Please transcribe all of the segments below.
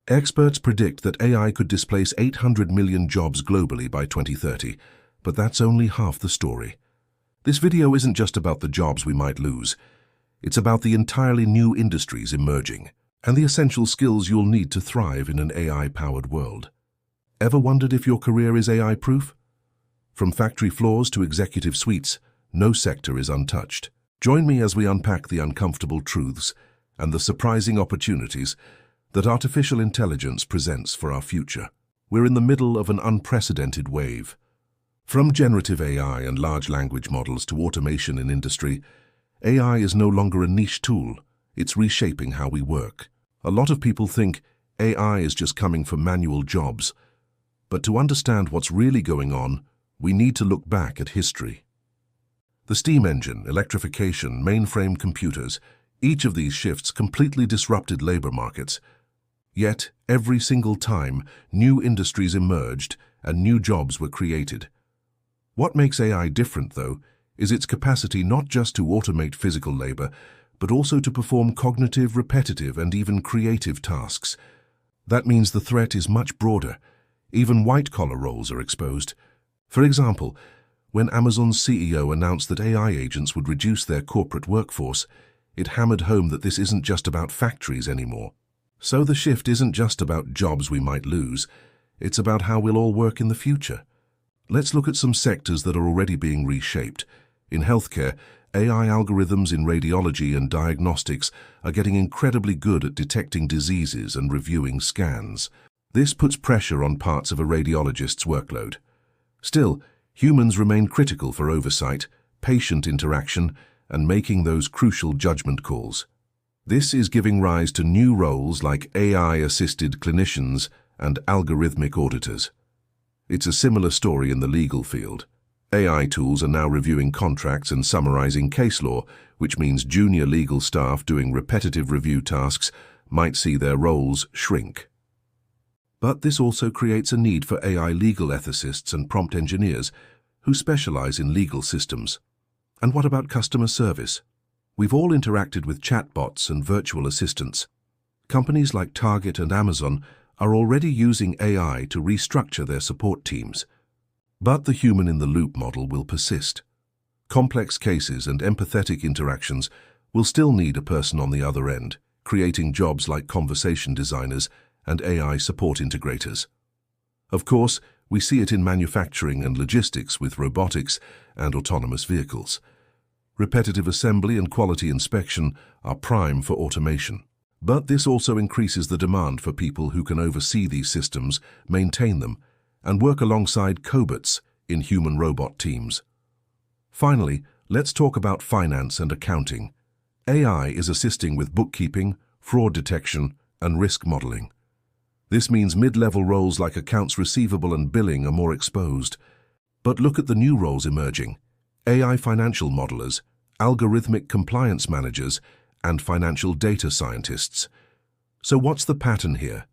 Experts predict that AI could displace 800 million jobs globally by 2030, but that's only half the story. This video isn't just about the jobs we might lose. It's about the entirely new industries emerging and the essential skills you'll need to thrive in an AI-powered world. Ever wondered if your career is AI-proof? From factory floors to executive suites, no sector is untouched. Join me as we unpack the uncomfortable truths and the surprising opportunities that artificial intelligence presents for our future. We're in the middle of an unprecedented wave. From generative AI and large language models to automation in industry, AI is no longer a niche tool, it's reshaping how we work. A lot of people think AI is just coming for manual jobs, but to understand what's really going on, we need to look back at history. The steam engine, electrification, mainframe computers, each of these shifts completely disrupted labor markets. Yet, every single time, new industries emerged and new jobs were created. What makes AI different, though, is its capacity not just to automate physical labor, but also to perform cognitive, repetitive, and even creative tasks. That means the threat is much broader. Even white-collar roles are exposed. For example, when Amazon's CEO announced that AI agents would reduce their corporate workforce, it hammered home that this isn't just about factories anymore. So the shift isn't just about jobs we might lose, it's about how we'll all work in the future. Let's look at some sectors that are already being reshaped. In healthcare, AI algorithms in radiology and diagnostics are getting incredibly good at detecting diseases and reviewing scans. This puts pressure on parts of a radiologist's workload. Still, humans remain critical for oversight, patient interaction, and making those crucial judgment calls. This is giving rise to new roles like AI-assisted clinicians and algorithmic auditors. It's a similar story in the legal field. AI tools are now reviewing contracts and summarizing case law, which means junior legal staff doing repetitive review tasks might see their roles shrink. But this also creates a need for AI legal ethicists and prompt engineers who specialize in legal systems. And what about customer service? We've all interacted with chatbots and virtual assistants. Companies like Target and Amazon are already using AI to restructure their support teams. But the human-in-the-loop model will persist. Complex cases and empathetic interactions will still need a person on the other end, creating jobs like conversation designers and AI support integrators. Of course, we see it in manufacturing and logistics with robotics and autonomous vehicles. Repetitive assembly and quality inspection are prime for automation. But this also increases the demand for people who can oversee these systems, maintain them, and work alongside cobots in human-robot teams. Finally, let's talk about finance and accounting. AI is assisting with bookkeeping, fraud detection, and risk modeling. This means mid-level roles like accounts receivable and billing are more exposed. But look at the new roles emerging: AI financial modelers, algorithmic compliance managers, and financial data scientists. So what's the pattern here?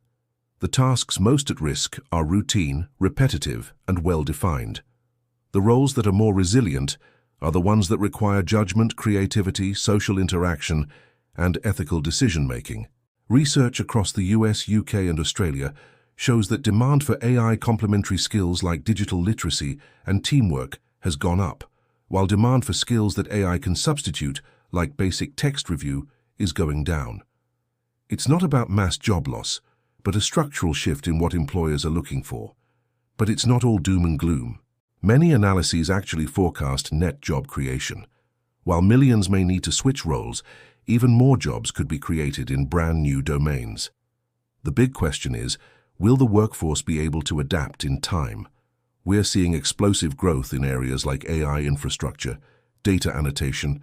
The tasks most at risk are routine, repetitive, and well-defined. The roles that are more resilient are the ones that require judgment, creativity, social interaction, and ethical decision-making. Research across the US, UK, and Australia shows that demand for AI complementary skills like digital literacy and teamwork has gone up, while demand for skills that AI can substitute, like basic text review, is going down. It's not about mass job loss, but a structural shift in what employers are looking for. But it's not all doom and gloom. Many analyses actually forecast net job creation. While millions may need to switch roles, even more jobs could be created in brand new domains. The big question is, will the workforce be able to adapt in time? We're seeing explosive growth in areas like AI infrastructure, data annotation,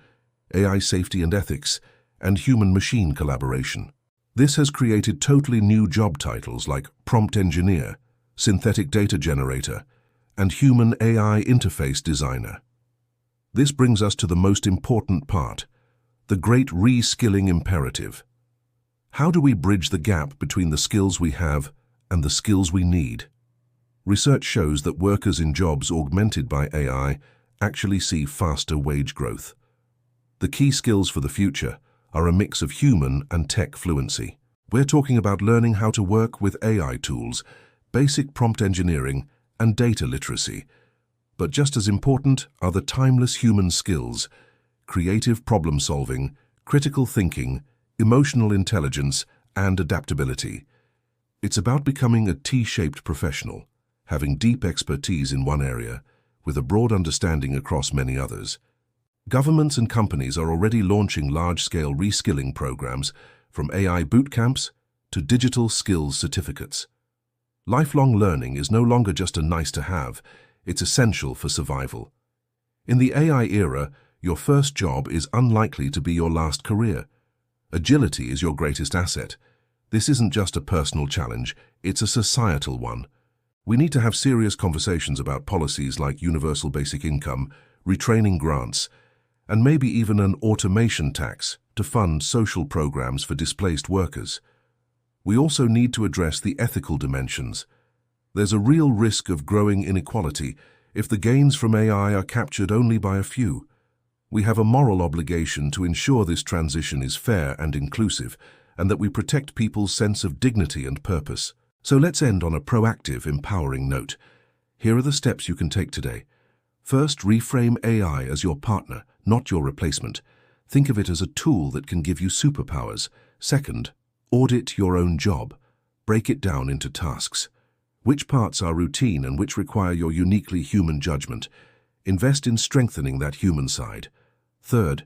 AI safety and ethics, and human-machine collaboration. This has created totally new job titles like prompt engineer, synthetic data generator, and human AI interface designer. This brings us to the most important part, the great reskilling imperative. How do we bridge the gap between the skills we have and the skills we need? Research shows that workers in jobs augmented by AI actually see faster wage growth. The key skills for the future are a mix of human and tech fluency. We're talking about learning how to work with AI tools, basic prompt engineering, and data literacy. But just as important are the timeless human skills: creative problem-solving, critical thinking, emotional intelligence, and adaptability. It's about becoming a T-shaped professional, having deep expertise in one area, with a broad understanding across many others. Governments and companies are already launching large-scale reskilling programs, from AI boot camps to digital skills certificates. Lifelong learning is no longer just a nice-to-have, it's essential for survival. In the AI era, your first job is unlikely to be your last career. Agility is your greatest asset. This isn't just a personal challenge, it's a societal one. We need to have serious conversations about policies like universal basic income, retraining grants, and maybe even an automation tax to fund social programs for displaced workers. We also need to address the ethical dimensions. There's a real risk of growing inequality if the gains from AI are captured only by a few. We have a moral obligation to ensure this transition is fair and inclusive, and that we protect people's sense of dignity and purpose. So let's end on a proactive, empowering note. Here are the steps you can take today. First, reframe AI as your partner, not your replacement. Think of it as a tool that can give you superpowers. Second, audit your own job. Break it down into tasks. Which parts are routine and which require your uniquely human judgment? Invest in strengthening that human side. Third,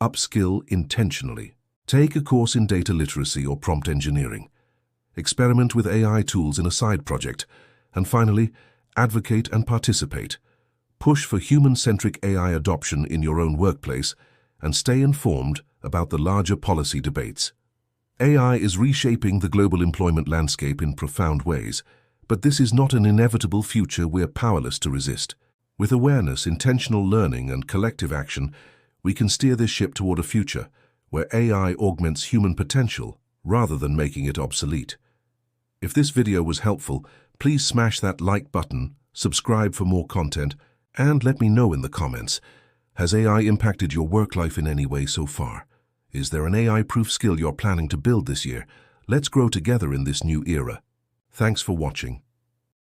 upskill intentionally. Take a course in data literacy or prompt engineering. Experiment with AI tools in a side project. And finally, advocate and participate. Push for human-centric AI adoption in your own workplace and stay informed about the larger policy debates. AI is reshaping the global employment landscape in profound ways, but this is not an inevitable future we're powerless to resist. With awareness, intentional learning, and collective action, we can steer this ship toward a future where AI augments human potential rather than making it obsolete. If this video was helpful, please smash that like button, subscribe for more content, and let me know in the comments. Has AI impacted your work life in any way so far? Is there an AI-proof skill you're planning to build this year? Let's grow together in this new era. Thanks for watching.